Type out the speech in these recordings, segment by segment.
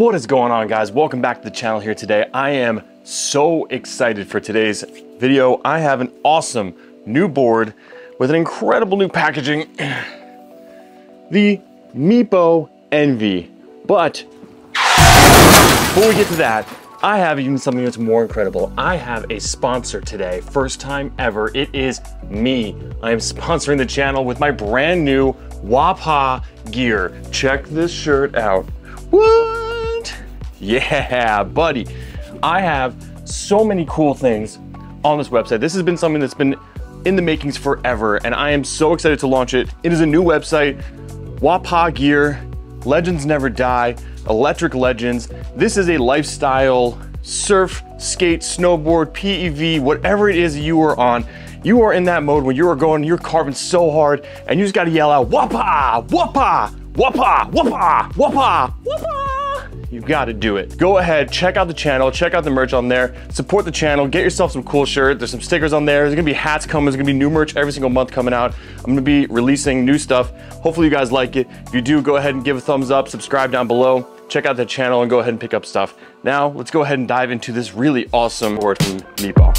What is going on, guys? Welcome back to the channel here today. I am so excited for today's video. I have an awesome new board with an incredible new packaging, the Meepo Envy. But before we get to that, I have even something that's more incredible. I have a sponsor today, first time ever. It is me. I am sponsoring the channel with my brand new Wapah gear. Check this shirt out. What? Yeah, buddy. I have so many cool things on this website. This has been something that's been in the makings forever, and I am so excited to launch it. It is a new website, Wapah Gear, Legends Never Die, Electric Legends. This is a lifestyle, surf, skate, snowboard, PEV, whatever it is you are on. You are in that mode when you are going, you're carving so hard, and you just gotta yell out, Wapah, Wapah, Wapah, Wapah, Wapah, Wapah. You've got to do it. Go ahead, check out the channel, check out the merch on there, support the channel, get yourself some cool shirt. There's some stickers on there. There's gonna be hats coming. There's gonna be new merch every single month coming out. I'm gonna be releasing new stuff. Hopefully you guys like it. If you do, go ahead and give a thumbs up, subscribe down below, check out the channel and go ahead and pick up stuff. Now, let's go ahead and dive into this really awesome board from Meepo.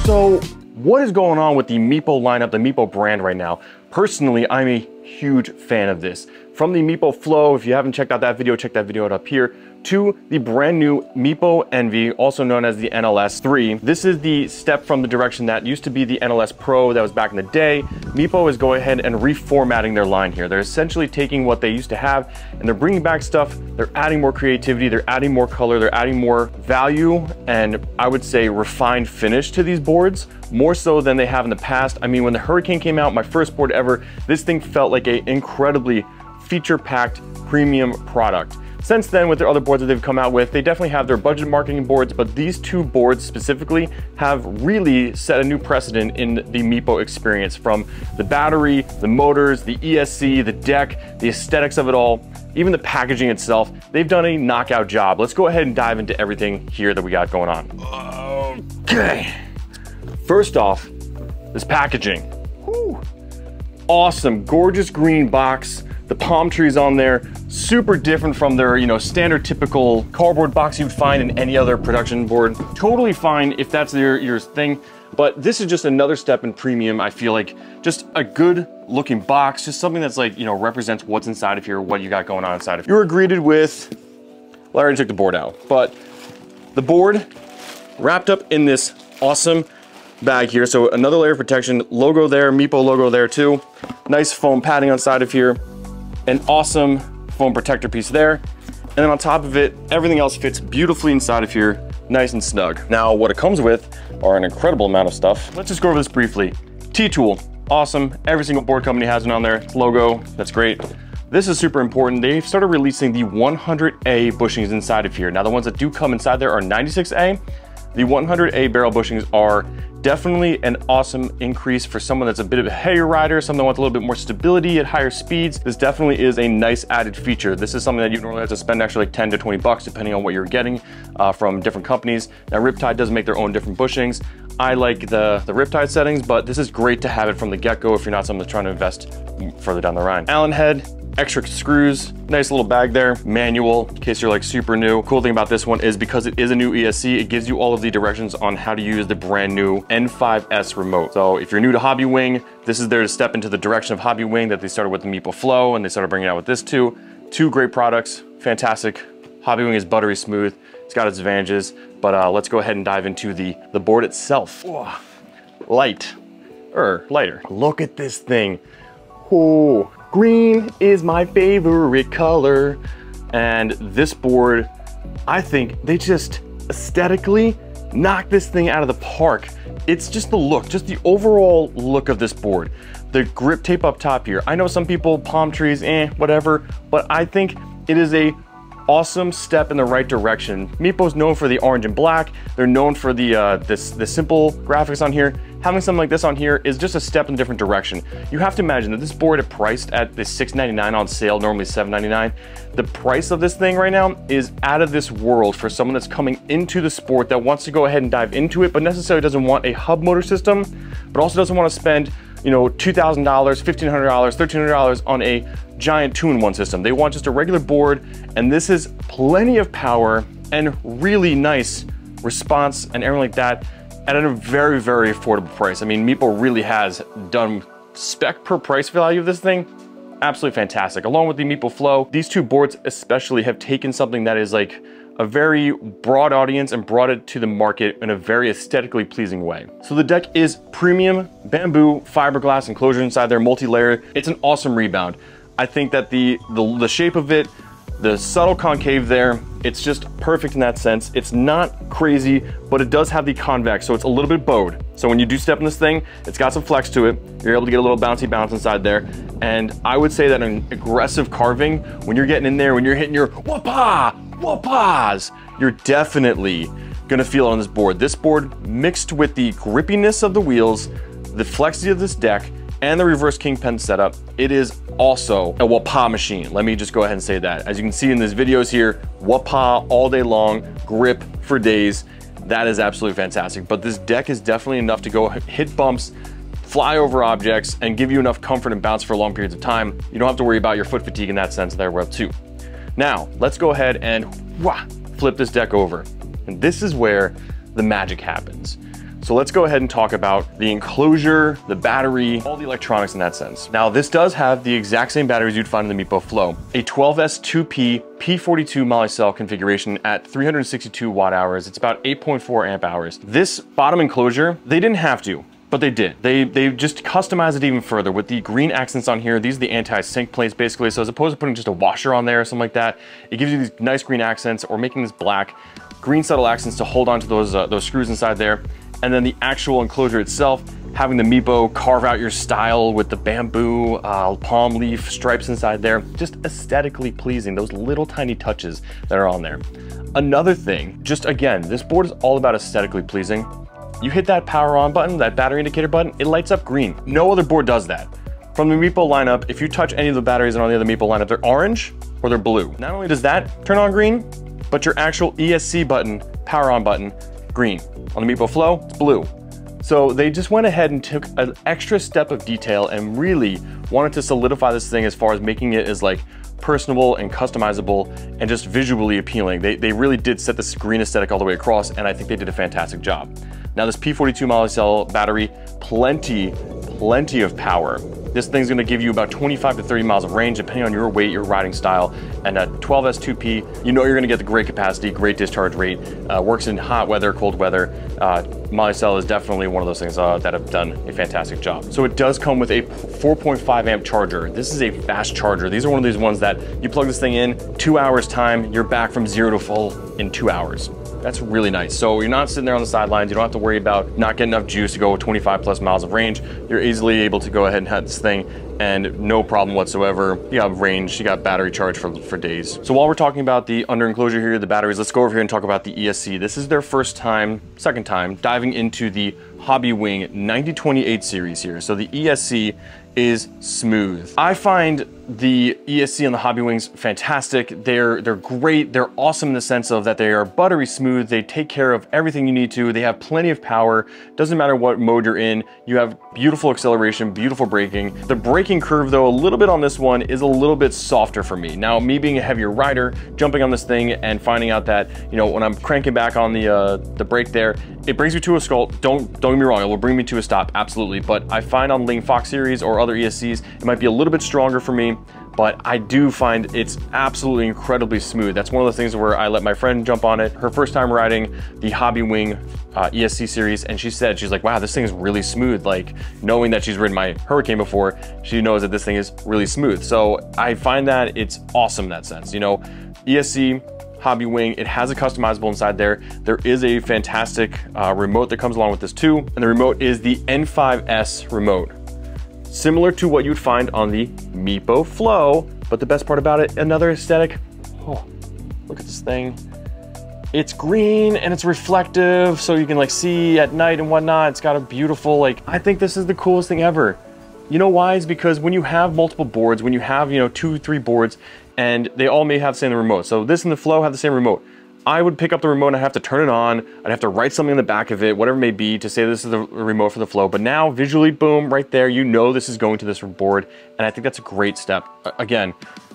So what is going on with the Meepo lineup, the Meepo brand right now? Personally, I'm a huge fan of this. From the Meepo Flow, if you haven't checked out that video, check that video out up here, to the brand new Meepo Envy, also known as the NLS 3. This is the step from the direction that used to be the NLS Pro that was back in the day. Meepo is going ahead and reformatting their line here. They're essentially taking what they used to have and they're bringing back stuff. They're adding more creativity, they're adding more color, they're adding more value, and I would say refined finish to these boards, more so than they have in the past. I mean, when the Hurricane came out, my first board ever, this thing felt like an incredibly feature-packed premium product. Since then, with their other boards that they've come out with, they definitely have their budget marketing boards, but these two boards specifically have really set a new precedent in the Meepo experience, from the battery, the motors, the ESC, the deck, the aesthetics of it all, even the packaging itself. They've done a knockout job. Let's go ahead and dive into everything here that we got going on. Okay. First off, this packaging. Whew. Awesome, gorgeous green box. The palm trees on there, super different from their, standard typical cardboard box you'd find in any other production board. Totally fine if that's your thing, but this is just another step in premium. I feel like just a good looking box, just something that's like, represents what's inside of here, what you got going on inside of here. You were greeted with, well, I already took the board out, but the board wrapped up in this awesome bag here. So another layer of protection, logo there, Meepo logo there too. Nice foam padding on side of here. An awesome foam protector piece there. And then on top of it, everything else fits beautifully inside of here, nice and snug. Now, what it comes with are an incredible amount of stuff. Let's just go over this briefly. T-tool, awesome. Every single board company has it on there. Its logo, that's great. This is super important. They've started releasing the 100A bushings inside of here. Now, the ones that do come inside there are 96A. The 100A barrel bushings are definitely an awesome increase for someone that's a bit of a heavier rider, someone that wants a little bit more stability at higher speeds. This definitely is a nice added feature. This is something that you normally have to spend actually like 10 to 20 bucks depending on what you're getting from different companies. Now, Riptide does make their own different bushings. I like the Riptide settings, but this is great to have it from the get-go if you're not someone that's trying to invest further down the line. Allen head, extra screws, nice little bag there, manual, in case you're like super new. Cool thing about this one is because it is a new ESC, it gives you all of the directions on how to use the brand new N5S remote. So if you're new to Hobby Wing, this is there to step into the direction of Hobby Wing that they started with the Meepo Flow, and they started bringing out with this too. Two great products, fantastic. Hobby Wing is buttery smooth. It's got its advantages, but let's go ahead and dive into the board itself. Whoa. Lighter. Look at this thing. Oh, green is my favorite color. And this board, I think they just aesthetically knock this thing out of the park. It's just the look, just the overall look of this board. The grip tape up top here. I know some people, palm trees, whatever, but I think it is a awesome step in the right direction. Meepo's known for the orange and black. They're known for the simple graphics on here. Having something like this on here is just a step in a different direction. You have to imagine that this board is priced at the $699 on sale, normally $799. The price of this thing right now is out of this world for someone that's coming into the sport that wants to go ahead and dive into it, but necessarily doesn't want a hub motor system, but also doesn't want to spend, you know, $2,000, $1,500, $1,300 on a giant two-in-one system. They want just a regular board, and this is plenty of power and really nice response and everything like that at a very, very affordable price. I mean, Meepo really has done spec per price value of this thing. Absolutely fantastic. Along with the Meepo Flow, these two boards especially have taken something that is like a very broad audience and brought it to the market in a very aesthetically pleasing way. So the deck is premium bamboo fiberglass enclosure inside there, multi-layer. It's an awesome rebound. I think that the shape of it, the subtle concave there, it's just perfect in that sense. It's not crazy, but it does have the convex, so it's a little bit bowed. So when you do step in this thing, it's got some flex to it. You're able to get a little bouncy bounce inside there. And I would say that an aggressive carving, when you're getting in there, when you're hitting your whoop-ahs, you're definitely gonna feel it on this board. This board, mixed with the grippiness of the wheels, the flexity of this deck, and the reverse kingpin setup, it is also a whoop-ah machine. Let me just go ahead and say that. As you can see in these videos here, whoop-ah all day long, grip for days. That is absolutely fantastic. But this deck is definitely enough to go hit bumps, fly over objects, and give you enough comfort and bounce for long periods of time. You don't have to worry about your foot fatigue in that sense there too. Now, let's go ahead and flip this deck over. And this is where the magic happens. So let's go ahead and talk about the enclosure, the battery, all the electronics in that sense. Now, this does have the exact same batteries you'd find in the Meepo Flow. A 12S2P P42 moly-cell configuration at 362 watt hours. It's about 8.4 amp hours. This bottom enclosure, they didn't have to, but they did. They just customized it even further with the green accents on here. These are the anti-sink plates basically. So as opposed to putting just a washer on there or something like that, it gives you these nice green accents, or making this black, green subtle accents to hold on to those screws inside there. And then the actual enclosure itself, having the Meepo carve out your style with the bamboo, palm leaf stripes inside there, just aesthetically pleasing, those little tiny touches that are on there. Another thing, just again, this board is all about aesthetically pleasing. You hit that power on button, that battery indicator button, it lights up green. No other board does that. From the Meepo lineup, if you touch any of the batteries on the other Meepo lineup, they're orange or they're blue. Not only does that turn on green, but your actual ESC button, power on button, green. On the Meepo Flow, it's blue. So they just went ahead and took an extra step of detail and really wanted to solidify this thing as far as making it as like personable and customizable and just visually appealing. They really did set this green aesthetic all the way across, and I think they did a fantastic job. Now this P42 moly-cell battery, plenty of power. This thing's gonna give you about 25 to 30 miles of range depending on your weight, your riding style. And at 12S2P, you know you're gonna get the great capacity, great discharge rate, works in hot weather, cold weather. Moly-cell is definitely one of those things that have done a fantastic job. So it does come with a 4.5 amp charger. This is a fast charger. These are one of these ones that you plug this thing in, 2 hours time, you're back from 0 to full in 2 hours. That's really nice. So you're not sitting there on the sidelines. You don't have to worry about not getting enough juice to go 25 plus miles of range. You're easily able to go ahead and have this thing and no problem whatsoever. You got range, you got battery charge for days. So while we're talking about the under enclosure here, the batteries, let's go over here and talk about the ESC. This is their second time diving into the Hobby Wing 9028 series here. So the ESC is smooth. I find The ESC and the Hobby Wings, fantastic. They're great. They're awesome in the sense of that they are buttery smooth. They take care of everything you need to. They have plenty of power. Doesn't matter what mode you're in. You have beautiful acceleration, beautiful braking. The braking curve though, a little bit on this one is a little bit softer for me. Now, me being a heavier rider, jumping on this thing and finding out that, you know, when I'm cranking back on the brake there, it brings me to a skull. Don't get me wrong, it will bring me to a stop, absolutely. But I find on Ling Fox series or other ESCs, it might be a little bit stronger for me, but I do find it's absolutely incredibly smooth. That's one of the things where I let my friend jump on it. Her first time riding the Hobby Wing ESC series, and she's like, wow, this thing is really smooth. Like, knowing that she's ridden my Hurricane before, she knows that this thing is really smooth. So I find that it's awesome in that sense. You know, ESC, Hobby Wing, it has a customizable inside there. There is a fantastic remote that comes along with this too, and the remote is the N5S remote. Similar to what you'd find on the Meepo Flow, but the best part about it, another aesthetic. Oh, look at this thing. It's green and it's reflective, so you can like see at night and whatnot. It's got a beautiful, like, I think this is the coolest thing ever. You know why? Is because when you have multiple boards, when you have, you know, 2, 3 boards, and they all may have the same remote. So this and the Flow have the same remote. I would pick up the remote and I'd have to turn it on. I'd have to write something in the back of it, whatever it may be, to say this is the remote for the Flow. But now visually, boom, right there, you know this is going to this board. And I think that's a great step. Again,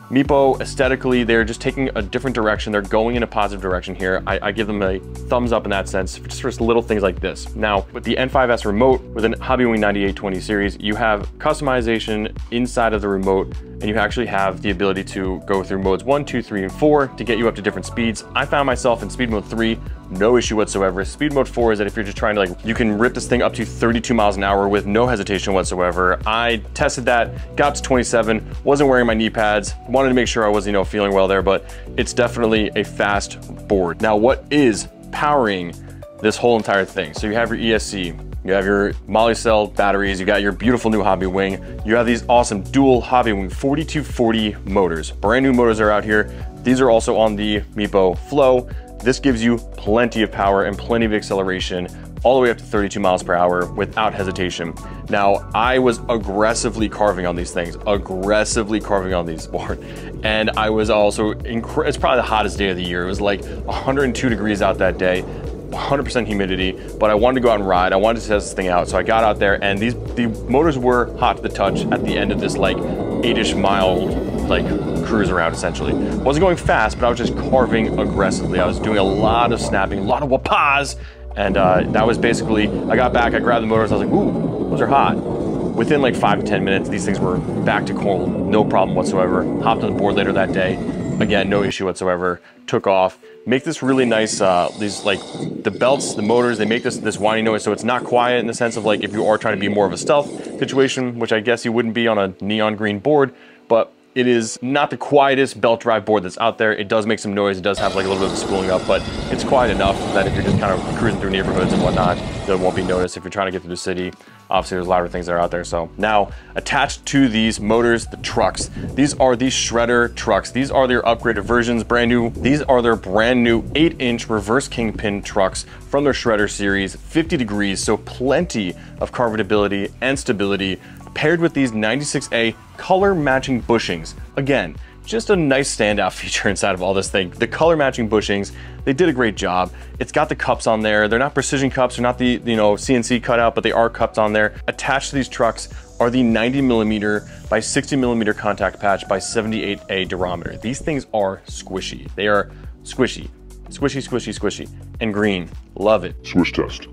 Meepo, aesthetically, they're just taking a different direction. They're going in a positive direction here. I give them a thumbs up in that sense, just for little things like this. Now, with the N5S remote, with an Hobby Wing 9820 series, you have customization inside of the remote, and you actually have the ability to go through modes 1, 2, 3, and 4 to get you up to different speeds. I found myself in speed mode 3, no issue whatsoever. Speed mode 4 is that if you're just trying to, like, you can rip this thing up to 32 miles an hour with no hesitation whatsoever. I tested that, got up to 27, wasn't wearing my knee pads, wanted to make sure I was, you know, feeling well there, but it's definitely a fast board. Now, what is powering this whole entire thing? So you have your ESC, you have your Moly cell batteries, you got your beautiful new Hobby Wing, you have these awesome dual Hobby Wing 4240 motors. Brand new motors are out here. These are also on the Meepo Flow. This gives you plenty of power and plenty of acceleration, all the way up to 32 miles per hour without hesitation. Now, I was aggressively carving on these things, aggressively carving on these boards. And I was also, it's probably the hottest day of the year. It was like 102 degrees out that day, 100% humidity, but I wanted to go out and ride. I wanted to test this thing out. So I got out there, and the motors were hot to the touch at the end of this like 8-ish mile like cruise around essentially. Wasn't going fast, but I was just carving aggressively. I was doing a lot of snapping, a lot of whoop-ahs, and that was basically, I got back, I grabbed the motors, I was like, ooh, those are hot. Within like 5 to 10 minutes, these things were back to cold, no problem whatsoever. Hopped on the board later that day, again, no issue whatsoever, took off. Make this really nice, these like the belts, the motors, they make this whiny noise, so it's not quiet in the sense of like if you are trying to be more of a stealth situation, which I guess you wouldn't be on a neon green board, but it is not the quietest belt drive board that's out there. It does make some noise. It does have like a little bit of spooling up, but it's quiet enough that if you're just kind of cruising through neighborhoods and whatnot, it won't be noticed. If you're trying to get through the city, obviously there's louder things that are out there. So now attached to these motors, the trucks, these are the Shredder trucks. These are their upgraded versions, brand new. These are their brand new 8-inch reverse kingpin trucks from their Shredder series, 50 degrees. So plenty of carvetability and stability, paired with these 96A color matching bushings. Again, just a nice standout feature inside of all this thing. The color matching bushings, they did a great job. It's got the cups on there. They're not precision cups, they're not the, you know, CNC cutout, but they are cups on there. Attached to these trucks are the 90mm by 60mm contact patch by 78A durometer. These things are squishy. They are squishy, squishy, squishy, squishy, and green. Love it. Swish test.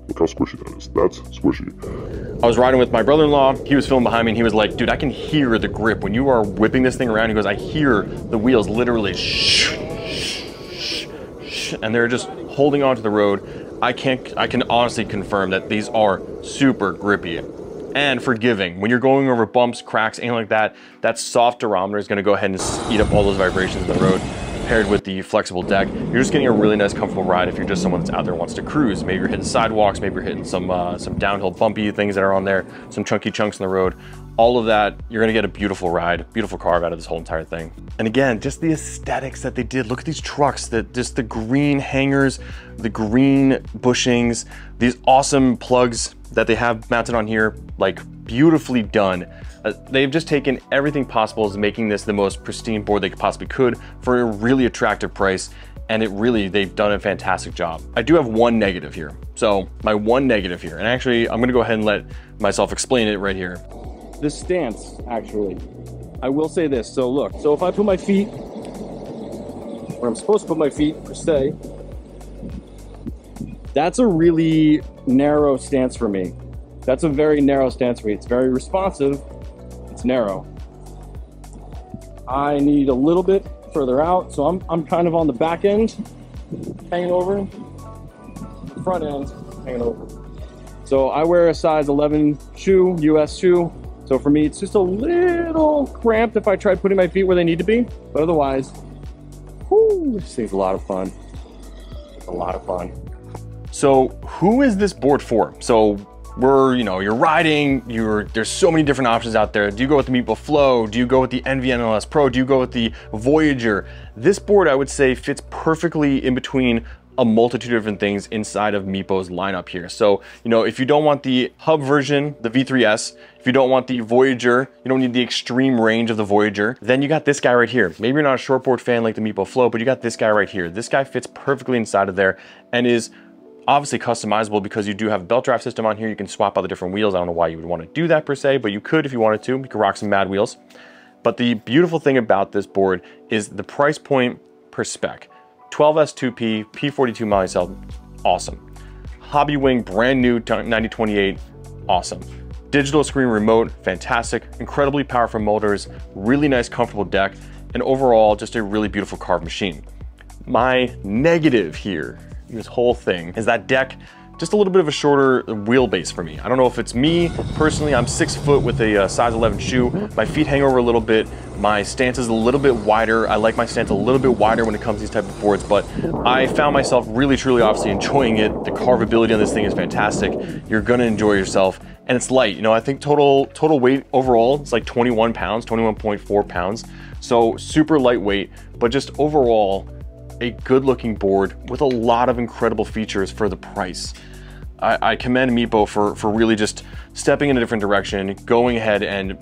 Look how squishy that is. That's squishy. I was riding with my brother-in-law. He was filming behind me and he was like, dude, I can hear the grip. When you are whipping this thing around, he goes, I hear the wheels literally shh, shh, shh, shh, and they're just holding onto the road. I can honestly confirm that these are super grippy and forgiving. When you're going over bumps, cracks, anything like that, that soft durometer is gonna go ahead and eat up all those vibrations in the road. Paired with the flexible deck, you're just getting a really nice, comfortable ride if you're just someone that's out there and wants to cruise. Maybe you're hitting sidewalks, maybe you're hitting some downhill bumpy things that are on there, some chunky chunks in the road. All of that, you're gonna get a beautiful ride, beautiful carve out of this whole entire thing. And again, just the aesthetics that they did. Look at these trucks, just the green hangers, the green bushings, these awesome plugs that they have mounted on here, like beautifully done. They've just taken everything possible as making this the most pristine board they possibly could for a really attractive price. And they've done a fantastic job. I do have one negative here. So my one negative here, and actually I'm gonna go ahead and let myself explain it right here. This stance, actually, I will say this. So look, so if I put my feet where I'm supposed to put my feet per se, that's a really narrow stance for me. That's a very narrow stance for me. It's very responsive, it's narrow. I need a little bit further out, so I'm kind of on the back end, hanging over, front end, hanging over. So I wear a size 11 shoe, US shoe, so for me it's just a little cramped if I try putting my feet where they need to be, but otherwise, whoo, this thing's a lot of fun. It's a lot of fun. So who is this board for? So you're riding, there's so many different options out there. Do you go with the Meepo Flow? Do you go with the Envy NLS Pro? Do you go with the Voyager? This board, I would say, fits perfectly in between a multitude of different things inside of Meepo's lineup here. So, if you don't want the hub version, the V3S, if you don't want the Voyager, you don't need the extreme range of the Voyager, then you got this guy right here. Maybe you're not a shortboard fan like the Meepo Flow, but you got this guy right here. This guy fits perfectly inside of there and is obviously customizable because you do have a belt drive system on here. You can swap out the different wheels. I don't know why you would want to do that per se, but you could if you wanted to. You could rock some mad wheels. But the beautiful thing about this board is the price point per spec. 12S2P, P42 mounting cell, awesome. Hobby Wing, brand new 9028, awesome. Digital screen remote, fantastic. Incredibly powerful motors, really nice comfortable deck, and overall just a really beautiful carved machine. My negative here, this whole thing, is that deck just a little bit of a shorter wheelbase for me. I don't know if it's me personally. I'm 6 foot with a size 11 shoe. My feet hang over a little bit. My stance is a little bit wider. I like my stance a little bit wider when it comes to these type of boards, but I found myself really, truly, obviously enjoying it. The carvability on this thing is fantastic. You're gonna enjoy yourself, and it's light. I think total weight overall, it's like 21 pounds, 21.4 pounds. So super lightweight, but just overall, a good looking board with a lot of incredible features for the price. I commend Meepo for really just stepping in a different direction, going ahead and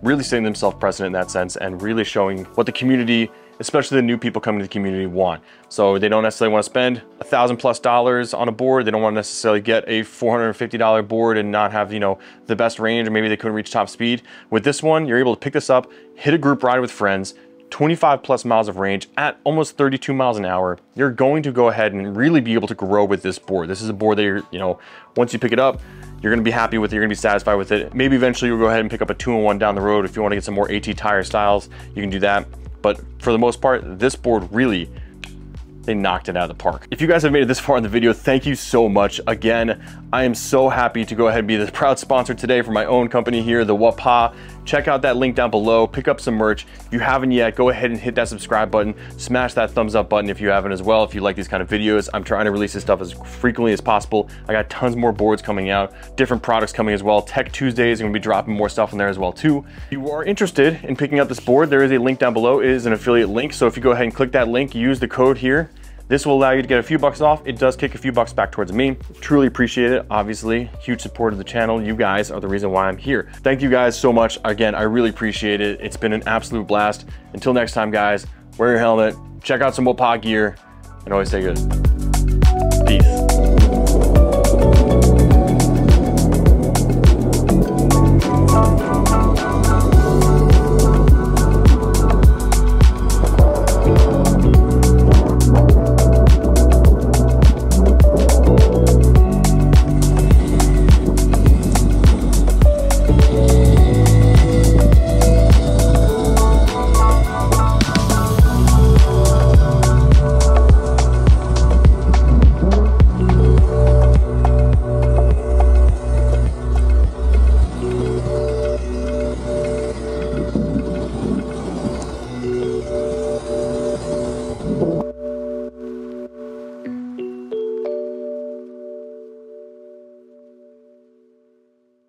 really setting themselves precedent in that sense, and really showing what the community, especially the new people coming to the community, want. So they don't necessarily want to spend $1,000+ on a board. They don't want to necessarily get a $450 board and not have the best range, or maybe they couldn't reach top speed. With this one, you're able to pick this up, hit a group ride with friends, 25+ miles of range at almost 32 miles an hour. You're going to go ahead and really be able to grow with this board. This is a board that you're, once you pick it up, you're gonna be happy with it, you're gonna be satisfied with it. Maybe eventually you'll go ahead and pick up a 2-in-1 down the road. If you wanna get some more AT tire styles, you can do that. But for the most part, this board really, they knocked it out of the park. If you guys have made it this far in the video, thank you so much. Again, I am so happy to go ahead and be the proud sponsor today for my own company here, the Wapa. Check out that link down below, pick up some merch. If you haven't yet, go ahead and hit that subscribe button, smash that thumbs up button if you haven't as well. If you like these kind of videos, I'm trying to release this stuff as frequently as possible. I got tons more boards coming out, different products coming as well. Tech Tuesdays, I'm gonna be dropping more stuff in there as well too. If you are interested in picking up this board, there is a link down below. It is an affiliate link. So if you go ahead and click that link, use the code here, this will allow you to get a few bucks off. It does kick a few bucks back towards me. Truly appreciate it. Obviously, huge support of the channel. You guys are the reason why I'm here. Thank you guys so much. Again, I really appreciate it. It's been an absolute blast. Until next time, guys, wear your helmet, check out some Wapa gear, and always stay good.